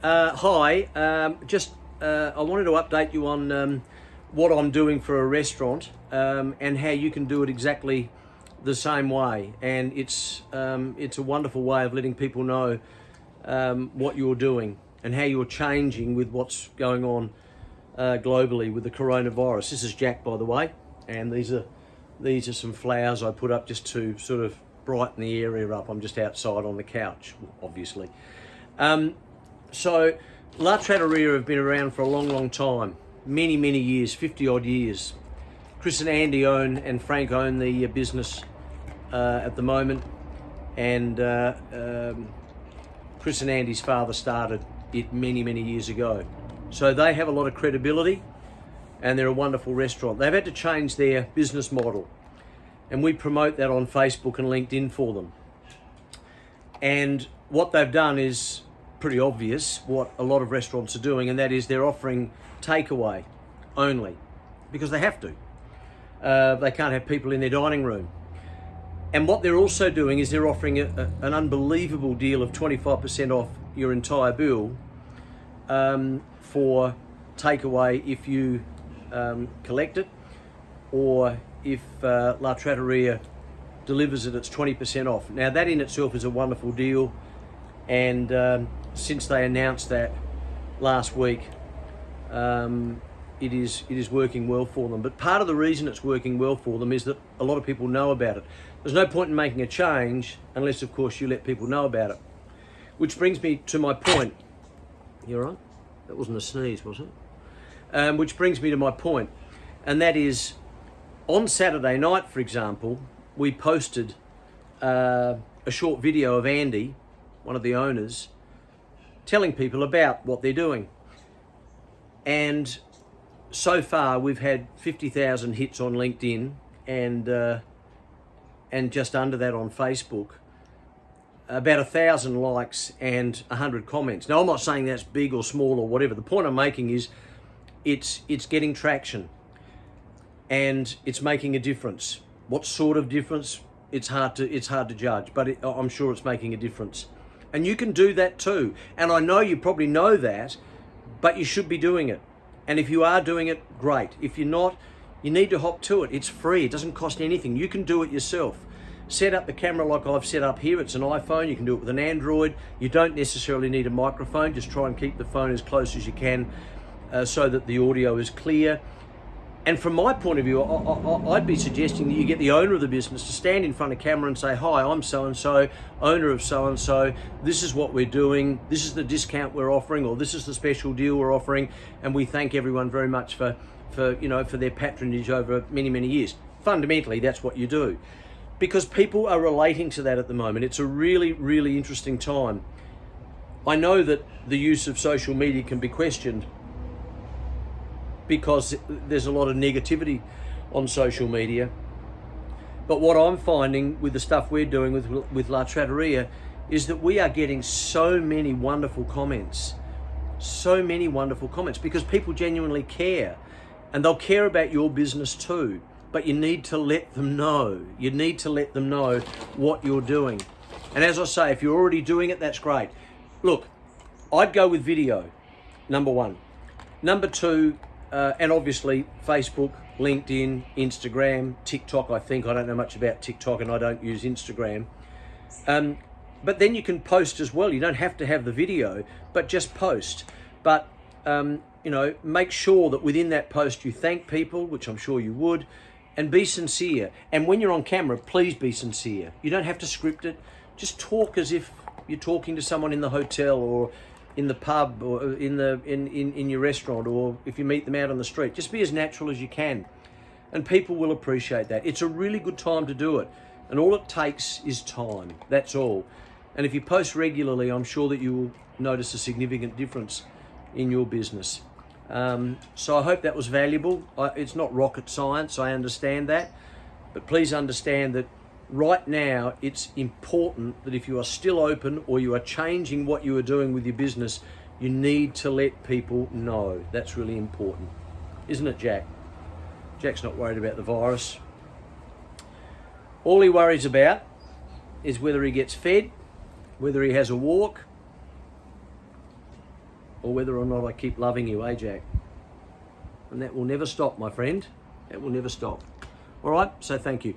Hi. I wanted to update you on what I'm doing for a restaurant and how you can do it exactly the same way. And it's a wonderful way of letting people know what you're doing and how you're changing with what's going on globally with the coronavirus. This is Jack, by the way, and these are some flowers I put up just to sort of brighten the area up. I'm just outside on the couch, obviously. So La Trattoria have been around for a long time, many years, 50 odd years. Chris and Andy and Frank own the business at the moment, and Chris and Andy's father started it many years ago. So they have a lot of credibility and they're a wonderful restaurant. They've had to change their business model, and we promote that on Facebook and LinkedIn for them. And what they've done is pretty obvious, what a lot of restaurants are doing, and that is they're offering takeaway only because they have to. They can't have people in their dining room. And what they're also doing is they're offering an unbelievable deal of 25% off your entire bill for takeaway if you collect it, or if La Trattoria delivers it, it's 20% off. Now that in itself is a wonderful deal, and since they announced that last week, it is working well for them. But part of the reason it's working well for them is that a lot of people know about it. There's no point in making a change unless, of course, you let people know about it. Which brings me to my point. You all right? That wasn't a sneeze, was it? Which brings me to my point, and that is, on Saturday night, for example, we posted a short video of Andy, one of the owners, telling people about what they're doing. And so far, we've had 50,000 hits on LinkedIn and just under that on Facebook, about 1,000 likes and 100 comments. Now, I'm not saying that's big or small or whatever. The point I'm making is it's getting traction and it's making a difference. What sort of difference? It's hard to judge, but I'm sure it's making a difference. And you can do that too. And I know you probably know that, but you should be doing it. And if you are doing it, great. If you're not, you need to hop to it. It's free. It doesn't cost anything. You can do it yourself. Set up the camera like I've set up here. It's an iPhone. You can do it with an Android. You don't necessarily need a microphone. Just try and keep the phone as close as you can so that the audio is clear. And from my point of view, I'd be suggesting that you get the owner of the business to stand in front of camera and say, "Hi, I'm so-and-so, owner of so-and-so. This is what we're doing. This is the discount we're offering, or this is the special deal we're offering. And we thank everyone very much for their patronage over many years." Fundamentally, that's what you do, because people are relating to that at the moment. It's a really interesting time. I know that the use of social media can be questioned because there's a lot of negativity on social media. But what I'm finding with the stuff we're doing with La Trattoria is that we are getting so many wonderful comments because people genuinely care, and they'll care about your business too. But you need to let them know. You need to let them know what you're doing. And as I say, if you're already doing it, that's great. Look, I'd go with video, number one. Number two, and obviously Facebook, LinkedIn, Instagram, TikTok. I don't know much about TikTok, and I don't use Instagram. But then you can post as well. You don't have to have the video, but just post. But make sure that within that post you thank people, which I'm sure you would, and be sincere. And when you're on camera, please be sincere. You don't have to script it. Just talk as if you're talking to someone in the hotel or in the pub or in your restaurant, or if you meet them out on the street. Just be as natural as you can, and people will appreciate that. It's a really good time to do it, and all it takes is time. That's all. And if you post regularly, I'm sure that you will notice a significant difference in your business. So I hope that was valuable. It's not rocket science, I understand that, but please understand that right now it's important that if you are still open or you are changing what you are doing with your business, you need to let people know. That's really important, isn't it, Jack? Jack's not worried about the virus. All he worries about is whether he gets fed, whether he has a walk, or whether or not I keep loving you, Jack? And that will never stop, my friend. That will never stop. All right, so thank you.